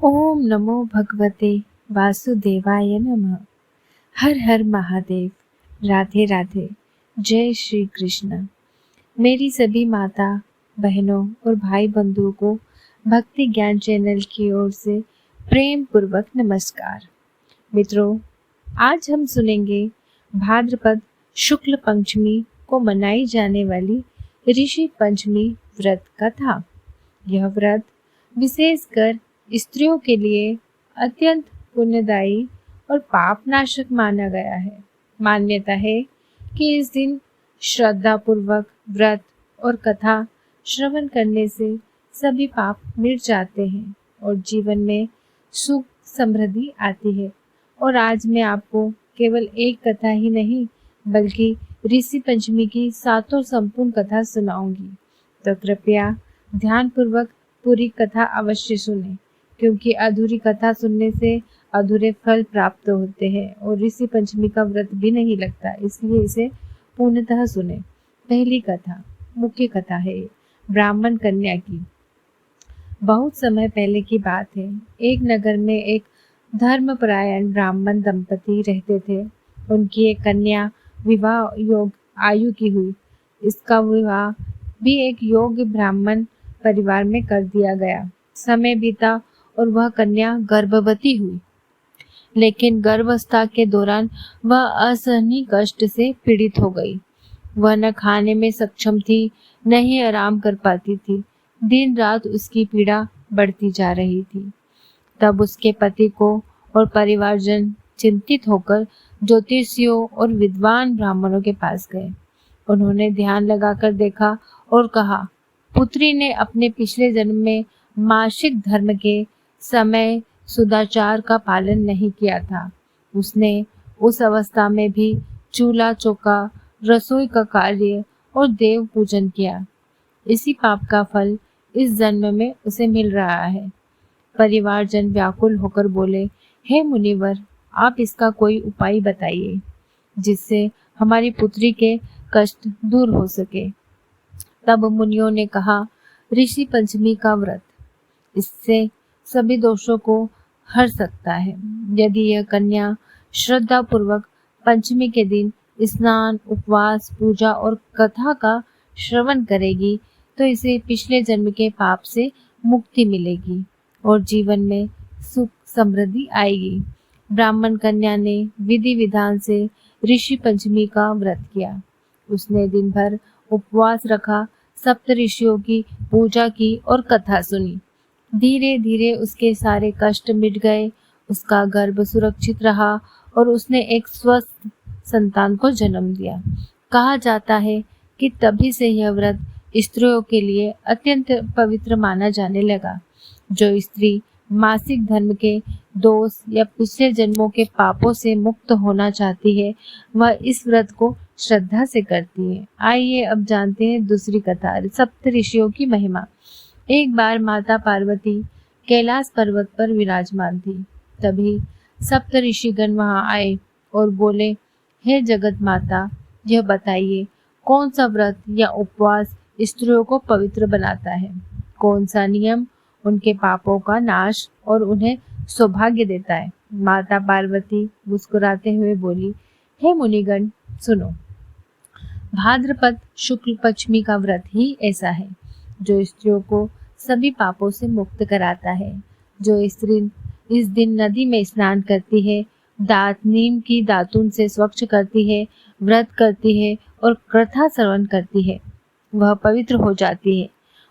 ओम नमो भगवते वासुदेवाय नमः। हर हर महादेव। राधे राधे। जय श्री कृष्ण। मेरी सभी माता बहनों और भाई बंधुओं को भक्ति ज्ञान चैनल की ओर से प्रेम पूर्वक नमस्कार। मित्रों, आज हम सुनेंगे भाद्रपद शुक्ल पंचमी को मनाई जाने वाली ऋषि पंचमी व्रत कथा। यह व्रत विशेषकर स्त्रियों के लिए अत्यंत पुण्यदायी और पापनाशक माना गया है। मान्यता है कि इस दिन श्रद्धा पूर्वक व्रत और कथा श्रवण करने से सभी पाप मिट जाते हैं और जीवन में सुख समृद्धि आती है। और आज मैं आपको केवल एक कथा ही नहीं बल्कि ऋषि पंचमी की सातों संपूर्ण कथा सुनाऊंगी। तो कृपया ध्यानपूर्वक पूरी कथा अवश्य सुने, क्योंकि अधूरी कथा सुनने से अधूरे फल प्राप्त होते हैं और ऋषि पंचमी का व्रत भी नहीं लगता, इसलिए इसे पूर्णतः सुने। पहली कथा मुख्य कथा है ब्राह्मण कन्या की। बहुत समय पहले की बात है। एक नगर में एक धर्मपरायण ब्राह्मण दंपति रहते थे। उनकी एक कन्या विवाह योग आयु की हुई। इसका विवाह भी एक योग्य ब्राह्मण परिवार में कर दिया गया। समय बीता और वह कन्या गर्भवती हुई, लेकिन गर्भावस्था के दौरान वह असहनीय कष्ट से पीड़ित हो गई। वह न खाने में सक्षम थी, न ही आराम कर पाती थी। दिन रात उसकी पीड़ा बढ़ती जा रही थी। तब उसके पति को और परिवारजन चिंतित होकर ज्योतिषियों और विद्वान ब्राह्मणों के पास गए। उन्होंने ध्यान लगाकर देखा और कहा, पुत्री ने अपने पिछले जन्म में मासिक धर्म के समय सदाचार का पालन नहीं किया था। उसने उस अवस्था में भी चूल्हा चौका, रसोई का कार्य और देव पूजन किया। इसी पाप का फल इस जन्म में उसे मिल रहा है। परिवारजन व्याकुल होकर बोले, हे मुनिवर, आप इसका कोई उपाय बताइए जिससे हमारी पुत्री के कष्ट दूर हो सके। तब मुनियों ने कहा, ऋषि पंचमी का व्रत, इससे सभी दोषों को हर सकता है। यदि यह कन्या श्रद्धा पूर्वक पंचमी के दिन स्नान, उपवास, पूजा और कथा का श्रवण करेगी तो इसे पिछले जन्म के पाप से मुक्ति मिलेगी और जीवन में सुख समृद्धि आएगी। ब्राह्मण कन्या ने विधि विधान से ऋषि पंचमी का व्रत किया। उसने दिन भर उपवास रखा, सप्त ऋषियों की पूजा की और कथा सुनी। धीरे धीरे उसके सारे कष्ट मिट गए। उसका गर्भ सुरक्षित रहा और उसने एक स्वस्थ संतान को जन्म दिया। कहा जाता है कि तभी से यह व्रत स्त्रियों के लिए अत्यंत पवित्र माना जाने लगा। जो स्त्री मासिक धर्म के दोष या पिछले जन्मों के पापों से मुक्त होना चाहती है, वह इस व्रत को श्रद्धा से करती है। आइए अब जानते हैं दूसरी कथा, सप्त ऋषियों की महिमा। एक बार माता पार्वती कैलाश पर्वत पर विराजमान थी। तभी सप्त ऋषिगण वहां आए और बोले, हे जगत माता, यह बताइए कौन सा व्रत या उपवास स्त्रियों को पवित्र बनाता है? कौन सा नियम उनके पापों का नाश और उन्हें सौभाग्य देता है? माता पार्वती मुस्कुराते हुए बोली, हे मुनिगण, सुनो। भाद्रपद शुक्ल पंचमी का व्रत ही ऐसा है जो स्त्रियों को सभी पापों से मुक्त कराता है। जो स्त्री इस दिन नदी में स्नान करती है, दांत नीम की दातुन से स्वच्छ करती है, व्रत करती है और कथा श्रवण करती है, वह पवित्र हो जाती है।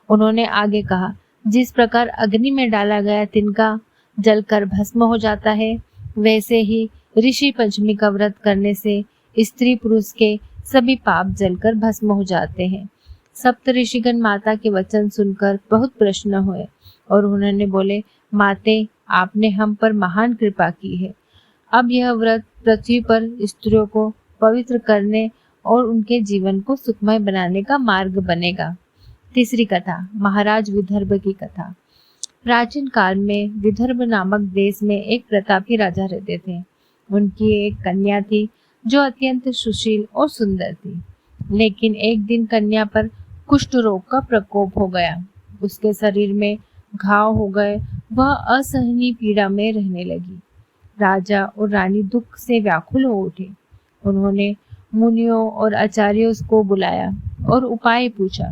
उन्होंने आगे कहा, जिस प्रकार अग्नि में डाला गया तिनका जलकर भस्म हो जाता है, वैसे ही ऋषि पंचमी का व्रत करने से स्त्री पुरुष के सभी पाप जलकर भस्म हो जाते हैं। सप्त ऋषिगण माता के वचन सुनकर बहुत प्रसन्न हुए और उन्होंने बोले, माते, आपने हम पर महान कृपा की है। अब यह व्रत पृथ्वी पर स्त्रियों को पवित्र करने और उनके जीवन को सुखमय बनाने का मार्ग बनेगा। तीसरी कथा, महाराज विदर्भ की कथा। प्राचीन काल में विदर्भ नामक देश में एक प्रतापी राजा रहते थे। उनकी एक कन्या थी जो अत्यंत सुशील और सुंदर थी। लेकिन एक दिन कन्या पर कुष्ठ रोग का प्रकोप हो गया। उसके शरीर में घाव हो गए, वह असहनीय पीड़ा में रहने लगी। राजा और रानी दुख से व्याकुल हो उठे। उन्होंने मुनियों और आचार्यों को बुलाया और उपाय पूछा।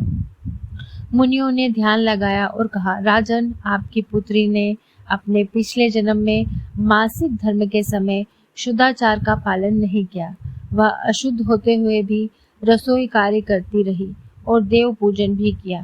मुनियों ने ध्यान लगाया और कहा, राजन, आपकी पुत्री ने अपने पिछले जन्म में मासिक धर्म के समय शुद्धाचार का पालन नहीं किया। वह अशुद्ध होते हुए भी रसोई कार्य करती रही और देव पूजन भी किया।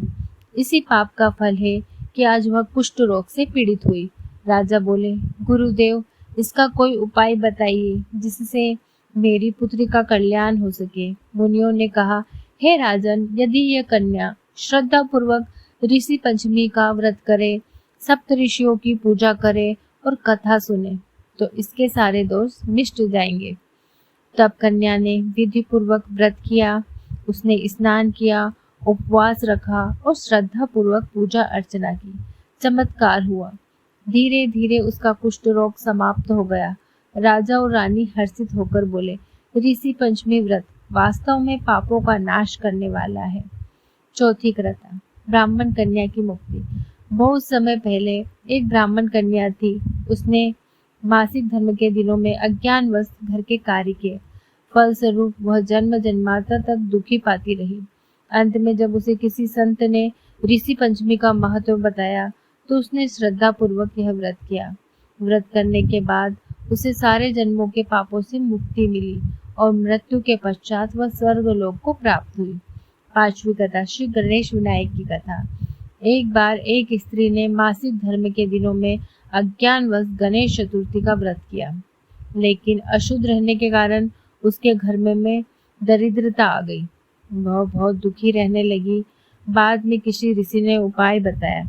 इसी पाप का फल है कि आज वह कुष्ठ रोग से पीड़ित हुई। राजा बोले, गुरुदेव, इसका कोई उपाय बताइए जिससे मेरी पुत्री का कल्याण हो सके। मुनियों ने कहा, हे राजन, यदि यह कन्या श्रद्धा पूर्वक ऋषि पंचमी का व्रत करे, सप्त ऋषियों की पूजा करे और कथा सुने तो इसके सारे दोष मिट जाएंगे। तब कन्या ने विधि पूर्वक व्रत किया। उसने स्नान किया, उपवास रखा और श्रद्धा पूर्वक पूजा अर्चना की। चमत्कार हुआ। धीरे धीरे उसका कुष्ठ रोग समाप्त हो गया। राजा और रानी हर्षित होकर बोले, ऋषि पंचमी व्रत वास्तव में पापों का नाश करने वाला है। चौथी कथा, ब्राह्मण कन्या की मुक्ति। बहुत समय पहले एक ब्राह्मण कन्या थी। उसने मासिक धर्म के दिनों में अज्ञानवश घर के कार्य किए। फलस्वरूप वह जन्म जन्मांतर तक दुखी पाती रही। अंत में जब उसे किसी संत ने ऋषि पंचमी का महत्व बताया तो उसने श्रद्धा पूर्वक यह व्रत किया। व्रत करने के बाद उसे सारे जन्मों के पापों से मुक्ति मिली और मृत्यु के पश्चात वह स्वर्गलोक को प्राप्त हुई। पांचवी कथा, श्री गणेश विनायक की कथा। एक बार एक स्त्री ने मासिक धर्म के दिनों में अज्ञानवश गणेश चतुर्थी का व्रत किया, लेकिन अशुद्ध रहने के कारण उसके घर में दरिद्रता आ गई। वह बहुत दुखी रहने लगी। बाद में किसी ऋषि ने उपाय बताया,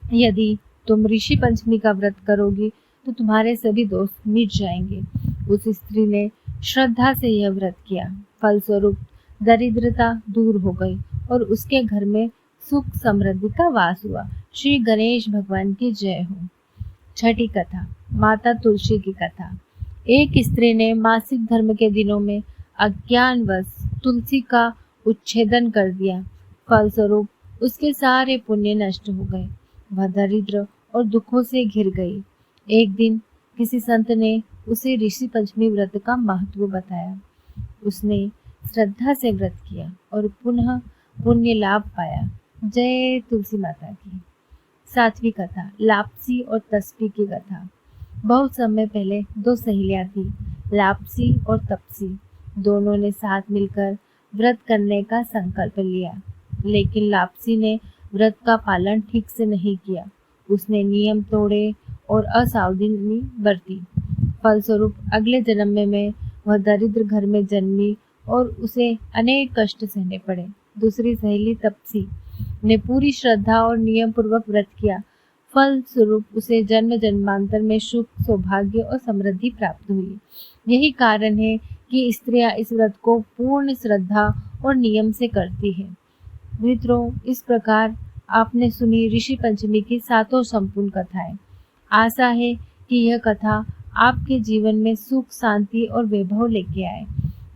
यदि तुम ऋषि पंचमी का व्रत करोगी तो तुम्हारे सभी दोष मिट जाएंगे। उस स्त्री ने श्रद्धा से यह व्रत किया। फलस्वरूप दरिद्रता दूर हो गई और उसके घर में सुख समृद्धि का वास हुआ। श्री गणेश भगवान की जय हो। छठी कथा, माता तुलसी की कथा। एक स्त्री ने मासिक धर्म के दिनों में अज्ञानवश तुलसी का उच्छेदन कर दिया। फलस्वरूप उसके सारे पुण्य नष्ट हो गए। वह दरिद्र और दुखों से घिर गई। एक दिन किसी संत ने उसे ऋषि पंचमी व्रत का महत्व बताया। उसने श्रद्धा से व्रत किया और पुनः पुण्य लाभ पाया। जय तुलसी माता की। सातवीं कथा, लापसी और तस्पी की कथा। बहुत समय पहले दो सहेलियां थी, लापसी और तपसी। दोनों ने साथ मिलकर व्रत करने का संकल्प लिया, लेकिन लापसी ने व्रत का पालन ठीक से नहीं किया। उसने नियम तोड़े और असावधानी बरती। फलस्वरूप अगले जन्म में वह दरिद्र घर में जन्मी और उसे अनेक कष्ट सहने पड़े। दूसरी सहेली तपसी ने पूरी श्रद्धा और नियम पूर्वक व्रत किया। फल स्वरूप उसे जन्म जन्मांतर में सुख, सौभाग्य और समृद्धि प्राप्त हुई। यही कारण है कि स्त्रियां इस व्रत को पूर्ण श्रद्धा और नियम से करती है। मित्रों, इस प्रकार आपने सुनी ऋषि पंचमी की सातों संपूर्ण कथाएं। आशा है कि यह कथा आपके जीवन में सुख, शांति और वैभव लेके आए।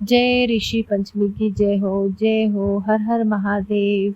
जय ऋषि पंचमी की जय हो। जय हो। हर हर महादेव।